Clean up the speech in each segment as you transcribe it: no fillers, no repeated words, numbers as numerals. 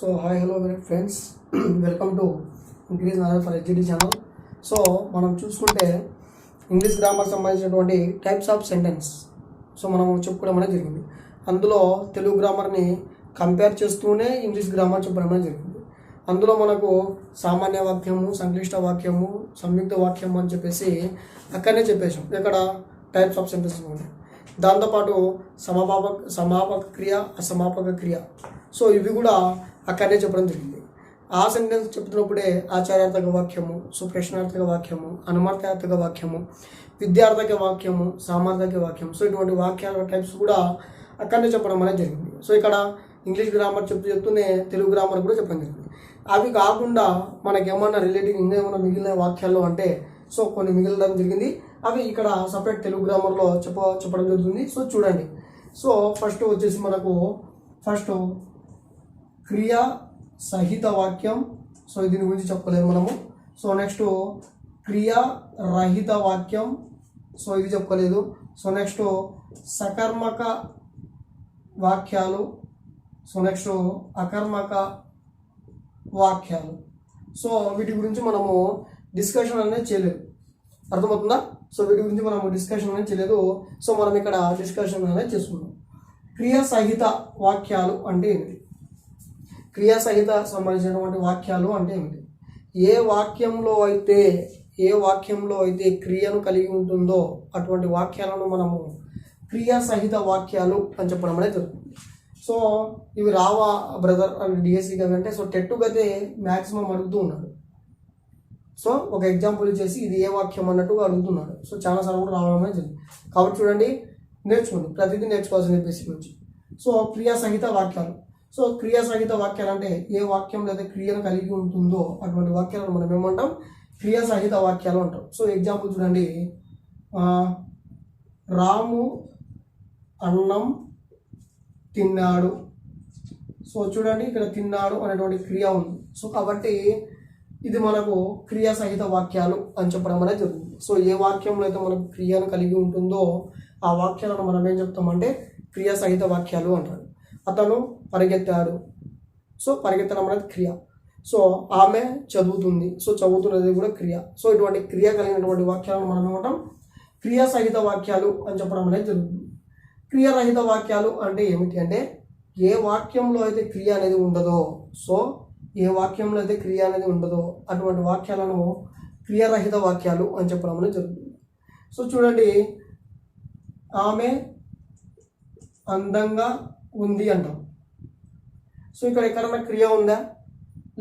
Hi hello friends, welcome to increase knowledge for ఎడ్యుటీ channel. So మనం చూసుకుంటే English grammar సంబంధించినటువంటి టైప్స్ ఆఫ్ సెంటెన్స్ మనం చెప్పుకోవడం అనేది జరిగింది. అందులో తెలుగు గ్రామర్ని కంపేర్ చేస్తూనే ఇంగ్లీష్ గ్రామర్ చెప్పడం అనేది జరిగింది. అందులో మనకు సామాన్య వాక్యము, సంక్లిష్ట వాక్యము, సంయుక్త వాక్యము అని చెప్పేసి అక్కడనే చెప్పేసాం. ఇక్కడ టైప్స్ ఆఫ్ సెంటెన్సెస్ ఉన్నాయి. దాంతోపాటు సమాపక క్రియ, అసమాపక క్రియ, సో ఇవి కూడా అక్కడనే చెప్పడం జరిగింది. ఆ సెంటెన్స్ చెప్తున్నప్పుడే ఆచారార్థక వాక్యము, ప్రశ్నార్థక వాక్యము, అనుమానార్థక వాక్యము, విద్యార్థక వాక్యము, సామార్థక వాక్యం, సో ఇటువంటి వాక్యాల టైప్స్ కూడా అక్కడనే చెప్పడం అనేది జరిగింది. సో ఇక్కడ ఇంగ్లీష్ గ్రామర్ చెప్తూనే తెలుగు గ్రామర్ కూడా చెప్పడం జరిగింది. అవి కాకుండా మనకి ఏమన్నా రిలేటివ్ ఇంకా ఏమన్నా మిగిలిన వాక్యాలు అంటే సో కొన్ని మిగిలిన జరిగింది. అవి ఇక్కడ సపరేట్ తెలుగు గ్రామర్లో చెప్పడం జరుగుతుంది. సో చూడండి. సో ఫస్ట్ వచ్చేసి మనకు క్రియా సహిత వాక్యం, సో దీని గురించి చెప్పలేదు మనము. సో నెక్స్ట్ క్రియా రహిత వాక్యం, సో ఇది చెప్పలేదు. సో నెక్స్ట్ సకర్మక వాక్యాలు, సో నెక్స్ట్ అకర్మక వాక్యాలు. సో వీటి గురించి మనము డిస్కషన్ అనేది చేయలేదు, అర్థమవుతుందా? సో వీటి గురించి మనము డిస్కషన్ అనేది చేయలేదు. సో మనం ఇక్కడ డిస్కషన్ అనేది చేసుకున్నాం. క్రియా సహిత వాక్యాలు అంటే ఏమిటి? క్రియా సహిత సంబంధించినటువంటి వాక్యాలు అంటే ఏమిటి? ఏ వాక్యంలో అయితే క్రియను కలిగి ఉంటుందో అటువంటి వాక్యాలను మనము క్రియా సహిత వాక్యాలు అని చెప్పడం అనేది జరుగుతుంది. సో ఇవి రావా బ్రదర్ అని డిఎస్సి అంటే సో టెట్టుకైతే మ్యాక్సిమం అడుగుతూ ఉన్నాడు. సో ఒక ఎగ్జాంపుల్ ఇచ్చేసి ఇది ఏ వాక్యం అన్నట్టుగా అడుగుతున్నాడు. సో చాలాసార్లు కూడా రావడం అనేది జరిగింది. కాబట్టి చూడండి, నేర్చుకోండి, ప్రతిదీ నేర్చుకోవాల్సింది బేసిక్ నుంచి. సో క్రియా సహిత వాక్యాలు. సో క్రియా సహిత వాక్యాలు అంటే ఏ వాక్యంలో అయితే క్రియను కలిగి ఉంటుందో అటువంటి వాక్యాలను మనం ఏమంటాం? క్రియా సహిత వాక్యాలు అంటాం. సో ఎగ్జాంపుల్ చూడండి, రాము అన్నం తిన్నాడు. సో చూడండి, ఇక్కడ తిన్నాడు అనేటువంటి క్రియ ఉంది. సో కాబట్టి ఇది మనకు క్రియా సహిత వాక్యాలు అని చెప్పడం అనేది జరుగుతుంది. సో ఏ వాక్యంలో అయితే మనకు క్రియను కలిగి ఉంటుందో ఆ వాక్యాలను మనం ఏం చెప్తామంటే క్రియా సహిత వాక్యాలు అంటారు. అతను పరిగెత్తాడు, సో పరిగెత్తడం అనేది క్రియ. సో ఆమె చదువుతుంది, సో చదువుతున్నది కూడా క్రియ. సో ఇటువంటి క్రియ కలిగినటువంటి వాక్యాలను మనం ఏమంటాం? క్రియా సహిత వాక్యాలు అని చెప్పడం అనేది జరుగుతుంది. క్రియారహిత వాక్యాలు అంటే ఏమిటి అంటే ఏ వాక్యంలో అయితే క్రియ అనేది ఉండదో, సో ఏ వాక్యంలో అయితే క్రియ అనేది ఉండదో అటువంటి వాక్యాలను క్రియారహిత వాక్యాలు అని చెప్పడం అనేది జరుగుతుంది. సో చూడండి, ఆమె అందంగా ఉంది అంటాం. సో ఇక్కడ ఎక్కడన్నా క్రియ ఉందా?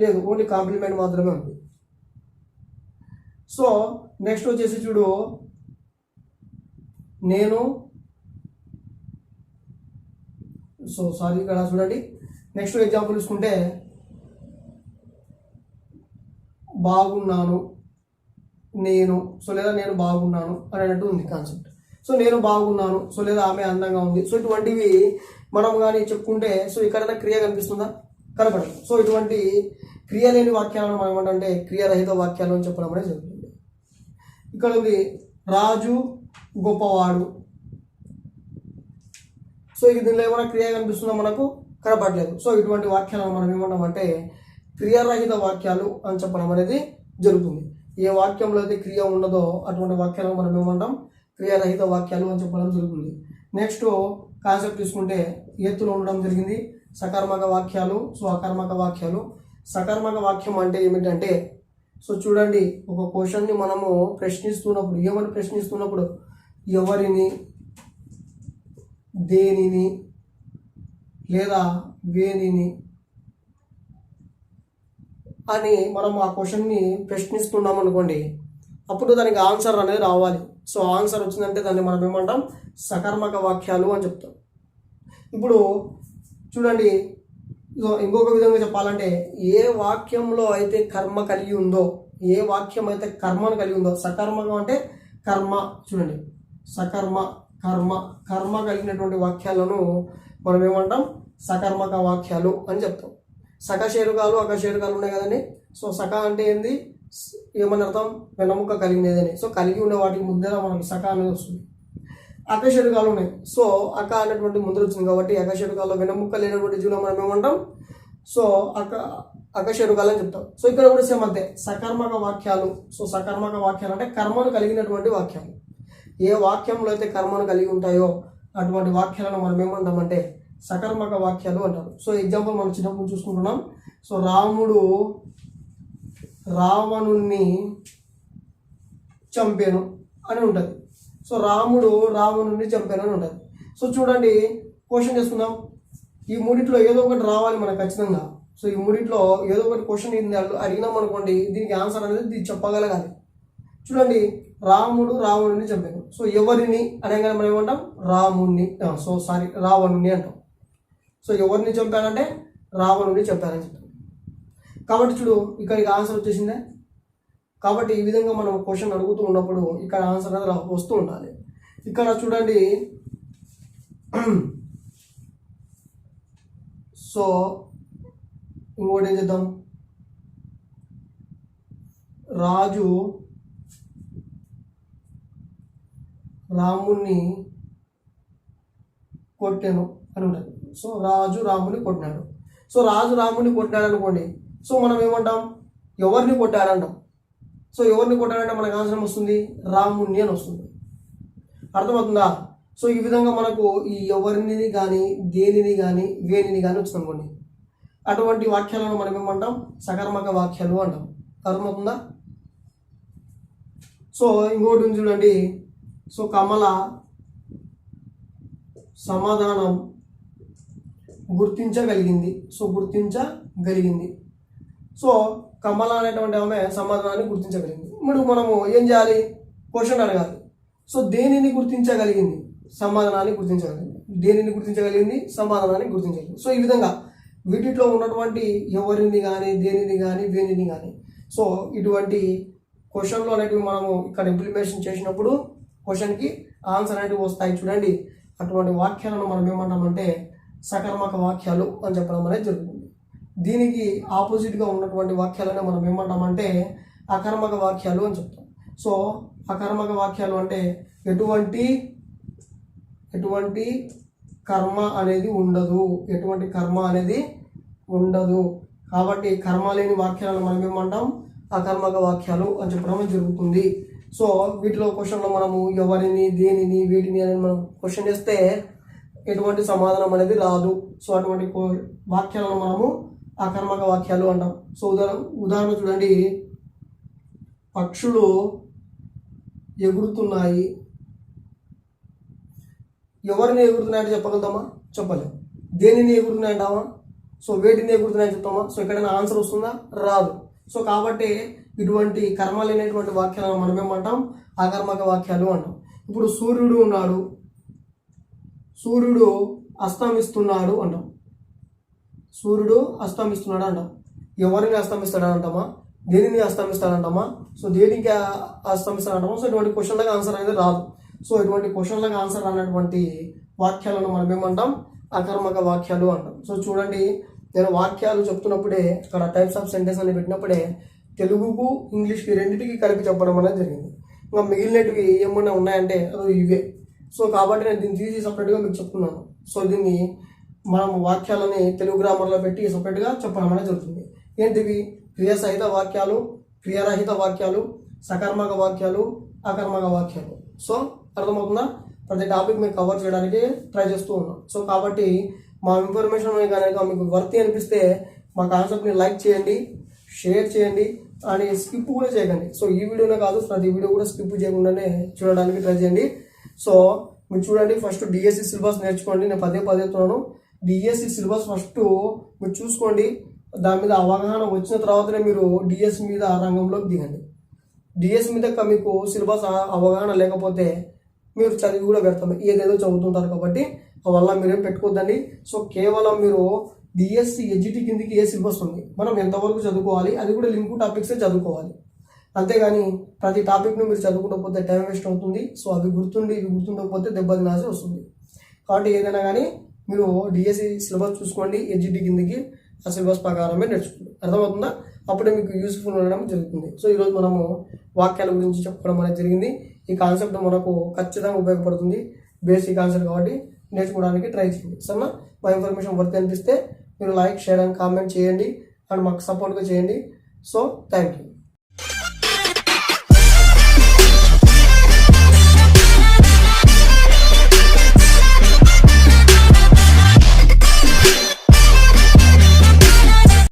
లేదు, ఓన్లీ కాంప్లిమెంట్ మాత్రమే ఉంది. సో నెక్స్ట్ వచ్చేసి చూడు, ఇక్కడ చూడండి, నెక్స్ట్ ఎగ్జాంపుల్ చూసుకుంటే బాగున్నాను నేను, సో లేదా నేను బాగున్నాను అనేటట్టు ఉంది కాన్సెప్ట్. సో నేను బాగున్నాను, సో లేదా ఆమె అందంగా ఉంది. సో ఇటువంటివి మనం కానీ చెప్పుకుంటే సో ఎక్కడైనా క్రియ కనిపిస్తుందా? కనపడదు. సో ఇటువంటి క్రియ లేని వాక్యాలను మనం ఏమంటే క్రియారహిత వాక్యాలు అని చెప్పడం అనేది జరుగుతుంది. ఇక్కడ ఉంది రాజు గొప్పవాడు. సో ఇది దీనిలో ఏమైనా క్రియ కనిపిస్తుందా? మనకు కనపడలేదు. సో ఇటువంటి వాక్యాలను మనం ఏమంటామంటే క్రియారహిత వాక్యాలు అని చెప్పడం అనేది జరుగుతుంది. ఏ వాక్యంలో అయితే క్రియ ఉండదో అటువంటి వాక్యాలను మనం ఏమంటాం? క్రియారహిత వాక్యాలు అని చెప్పడం జరుగుతుంది. నెక్స్ట్ కాన్సెప్ట్ తీసుకుంటే ఎత్తులో ఉండడం జరిగింది సకర్మక వాక్యాలు, సో అకర్మక వాక్యాలు. సకర్మక వాక్యం అంటే ఏమిటంటే సో చూడండి, ఒక క్వశ్చన్ని మనము ప్రశ్నిస్తున్నప్పుడు ఏమని ప్రశ్నిస్తున్నప్పుడు ఎవరిని, దేనిని లేదా వేనిని అని మనం ఆ క్వశ్చన్ని ప్రశ్నిస్తున్నాం అనుకోండి, అప్పుడు దానికి ఆన్సర్ అనేది రావాలి. సో ఆన్సర్ వచ్చిందంటే దాన్ని మనం ఏమంటాం? సకర్మక వాక్యాలు అని చెప్తాం. ఇప్పుడు చూడండి, ఇంకొక విధంగా చెప్పాలంటే ఏ వాక్యంలో అయితే కర్మ కలిగి ఉందో, ఏ వాక్యం అయితే కర్మను కలిగి ఉందో, సకర్మకం అంటే కర్మ, చూడండి సకర్మ కర్మ కలిగినటువంటి వాక్యాలను మనం ఏమంటాం? సకర్మక వాక్యాలు అని చెప్తాం. సకశేరుకాలు అకశేరుకాలు ఉన్నాయి కదండి. సో సక అంటే ఏంది? ఏమని అర్థం? వెన్నముక కలిగినదని. సో కలిగి ఉన్న వాటికి ముద్దగా మనకి సక అనేది వస్తుంది. అకశేరుకాలు ఉన్నాయి. సో అక అనేటువంటి ముందు వచ్చింది కాబట్టి అకశేరుకాల్లో వెన్నముక్క లేనటువంటి జీవులు మనం ఏమంటాం? సో అకశేరుకాలు అని చెప్తాం. సో ఇక్కడ కూడా సేమ్ అంతే, సకర్మక వాక్యాలు. సో సకర్మక వాక్యాలు అంటే కర్మను కలిగినటువంటి వాక్యాలు. ఏ వాక్యంలో అయితే కర్మను కలిగి ఉంటాయో అటువంటి వాక్యాలను మనం ఏమంటామంటే సకర్మక వాక్యాలు అంటారు. సో ఎగ్జాంపుల్ మనం చిన్నప్పుడు చూసుకుంటున్నాం. సో రాముడు రావణుణ్ణి చంపాను అని ఉంటుంది. సో రాముడు రావణుణ్ణి చంపాను అని ఉంటుంది. సో చూడండి, క్వశ్చన్ చేసుకుందాం. ఈ మూడిట్లో ఏదో ఒకటి రావాలి మనకు ఖచ్చితంగా. సో ఈ మూడిట్లో ఏదో ఒకటి క్వశ్చన్ అడిగినాం అనుకోండి, దీనికి ఆన్సర్ అనేది చెప్పగలగాలి. చూడండి, రాముడు రావణుని చంపాను. సో ఎవరిని అనగానే మనం ఏమంటాం? రాముణ్ణి. రావణుని అంటాం. సో ఎవరిని చంపానంటే రావణుని చంపానని చెప్తాం. కాబట్టి చూడు, ఇక్కడికి ఆన్సర్ వచ్చేసిందే. కాబట్టి ఈ విధంగా మనం క్వశ్చన్ అడుగుతూ ఉన్నప్పుడు ఇక్కడ ఆన్సర్ అనేది వస్తూ ఉండాలి. ఇక్కడ చూడండి, సో ఇంకోటి ఏం చేద్దాం? రాజు రాముణ్ణి కొట్టాను అని ఉంటుంది. సో రాజు రాముని కొట్టినాడు. సో రాజు రాముని కొట్టినాడు అనుకోండి. సో మనం ఏమంటాం? ఎవరిని కొట్టాడంటాం. సో ఎవరిని కొట్టాడంటే మనకు ఆన్సర్ వస్తుంది రాముణ్ణి అని వస్తుంది. అర్థమవుతుందా? సో ఈ విధంగా మనకు ఈ ఎవరిని కానీ దేనిని కానీ వేనిని కానీ వచ్చింది అనుకోండి, అటువంటి వాక్యాలను మనం ఏమంటాం? సకర్మక వాక్యాలు అంటాం. అర్థమవుతుందా? సో ఇంకోటి చూడండి. సో కమల సమాధానం గుర్తించగలిగింది. సో గుర్తించగలిగింది. సో కమల అనేటువంటి ఆమె సమాధానాన్ని గుర్తించగలిగింది. ఇప్పుడు మనము ఏం చేయాలి? క్వశ్చన్ అడగాలి. సో దేనిని గుర్తించగలిగింది? సమాధానాన్ని గుర్తించగలిగింది. దేనిని గుర్తించగలిగింది? సమాధానాన్ని గుర్తించగలిగింది. సో ఈ విధంగా వీటిలో ఉన్నటువంటి ఎవరిని కానీ దేనిని కానీ వేనిని కానీ సో ఇటువంటి క్వశ్చన్లు అనేటివి మనము ఇక్కడ ఇంప్లిమెంటేషన్ చేసినప్పుడు క్వశ్చన్కి ఆన్సర్ అనేటివి వస్తాయి. చూడండి, అటువంటి వాక్యాలను మనం ఏమంటామంటే సకర్మక వాక్యాలు అని చెప్పడం అనేది జరుగుతుంది. దీనికి ఆపోజిట్గా ఉన్నటువంటి వాక్యాలను మనం ఏమంటామంటే అకర్మక వాక్యాలు అని చెప్తాం. సో అకర్మక వాక్యాలు అంటే ఎటువంటి కర్మ అనేది ఉండదు. ఎటువంటి కర్మ అనేది ఉండదు. కాబట్టి కర్మ లేని వాక్యాలను మనం ఏమంటాం? అకర్మక వాక్యాలు అని చెప్పడం జరుగుతుంది. సో వీటిలో క్వశ్చన్లో మనము ఎవరిని దేనిని వీటిని అనేది మనం క్వశ్చన్ చేస్తే ఎటువంటి సమాధానం అనేది రాదు. సో అటువంటి వాక్యాలను మనము అకర్మక వాక్యాలు అంటాం. సో ఉదాహరణ చూడండి, పక్షులు ఎగురుతున్నాయి. ఎవరిని ఎగురుతున్నాయంటే చెప్పగలుగుతామా? చెప్పలేము. దేనిని ఎగురుతున్నాయంటామా? సో వేటిని ఎగురుతున్నాయని చెప్తామా? సో ఎక్కడైనా ఆన్సర్ వస్తుందా? రాదు. సో కాబట్టి ఇటువంటి కర్మ లేనటువంటి వాక్యాలను మనం ఏమంటాం? అకర్మక వాక్యాలు అంటాం. ఇప్పుడు సూర్యుడు ఉన్నాడు, సూర్యుడు అస్తమిస్తున్నాడు అంటాం. సూర్యుడు అస్తమిస్తున్నాడు అంటాం. ఎవరిని అస్తమిస్తాడు అంటామా? దేనిని అస్తమిస్తాడంటామా? సో దేనికి అస్తమిస్తాడంటామా? సో ఇటువంటి క్వశ్చన్లకు ఆన్సర్ అనేది రాదు. సో ఇటువంటి క్వశ్చన్లకు ఆన్సర్ రానటువంటి వాక్యాలను మనం ఏమంటాం? అకర్మక వాక్యాలు అంటాం. సో చూడండి, నేను వాక్యాలు చెప్తున్నప్పుడే ఇక్కడ టైప్స్ ఆఫ్ సెంటెన్స్ అని పెట్టినప్పుడే తెలుగుకు ఇంగ్లీష్కి రెండింటికి కలిపి చెప్పడం అనేది జరిగింది. ఇంకా మిగిలినవి ఏమన్నా ఉన్నాయంటే అది ఇవే. సో కాబట్టి నేను దీన్ని తీసి సపరేట్గా మీకు చెప్తున్నాను. సో దీన్ని మనం వాక్యాలని తెలుగు గ్రామర్లో పెట్టి సపరేట్గా చెప్పడం అనేది జరుగుతుంది. ఏంటివి? క్రియాసహిత వాక్యాలు, క్రియారహిత వాక్యాలు, సకర్మక వాక్యాలు, అకర్మక వాక్యాలు. సో అర్థమవుతుందా? ప్రతి టాపిక్ మీకు కవర్ చేయడానికి ట్రై చేస్తూ ఉన్నాం. సో కాబట్టి మా ఇన్ఫర్మేషన్ కనుక మీకు వర్తి అనిపిస్తే మా కాన్సెప్ట్ని లైక్ చేయండి, షేర్ చేయండి అని స్కిప్ కూడా చేయకండి. సో ఈ వీడియోనే కాదు, ప్రతి వీడియో కూడా స్కిప్ చేయకుండానే చూడడానికి ట్రై చేయండి. సో మీరు చూడండి, ఫస్ట్ డిఎస్సి సిలబస్ నేర్చుకోండి. నేను పదే చెప్తున్నాను, డిఎస్సి సిలబస్ ఫస్ట్ మీరు చూసుకోండి. దాని మీద అవగాహన వచ్చిన తర్వాతనే మీరు డిఎస్సి మీద ఆ రంగంలోకి దిగండి. డిఎస్సి మీద మీకు సిలబస్ అవగాహన లేకపోతే మీరు చదివి కూడా పెడతాం, ఏదేదో చదువుతుంటారు. కాబట్టి వల్ల మీరేం పెట్టుకోద్దండి. సో కేవలం మీరు డిఎస్సి ఎడ్జిటి కిందికి ఏ సిలబస్ ఉంది, మనం ఎంతవరకు చదువుకోవాలి, అది కూడా లింక్ టాపిక్సే చదువుకోవాలి. అంతేగాని ప్రతి టాపిక్ను మీరు చదువుకుంటకపోతే టైం వేస్ట్ అవుతుంది. సో అవి గుర్తుండకపోతే దెబ్బ తినాల్సి వస్తుంది. కాబట్టి ఏదైనా కానీ మీరు డిఎస్సి సిలబస్ చూసుకోండి, ఎడ్జిటి కిందికి ఆ సిలబస్ ప్రకారమే నేర్చుకోండి. అర్థమవుతుందా? అప్పుడే మీకు యూస్ఫుల్ ఉండడం జరుగుతుంది. సో ఈరోజు మనము వాక్యాల గురించి చెప్పుకోవడం అనేది జరిగింది. ఈ కాన్సెప్ట్ మనకు ఖచ్చితంగా ఉపయోగపడుతుంది. బేసిక్ కాన్సెప్ట్ కాబట్టి నేర్చుకోవడానికి ట్రై చేయండి. సరేనా? మా ఇన్ఫర్మేషన్ వర్త్ అనిపిస్తే మీరు లైక్ షేర్ అండ్ కామెంట్ చేయండి అండ్ మాకు సపోర్ట్గా చేయండి. So thank you.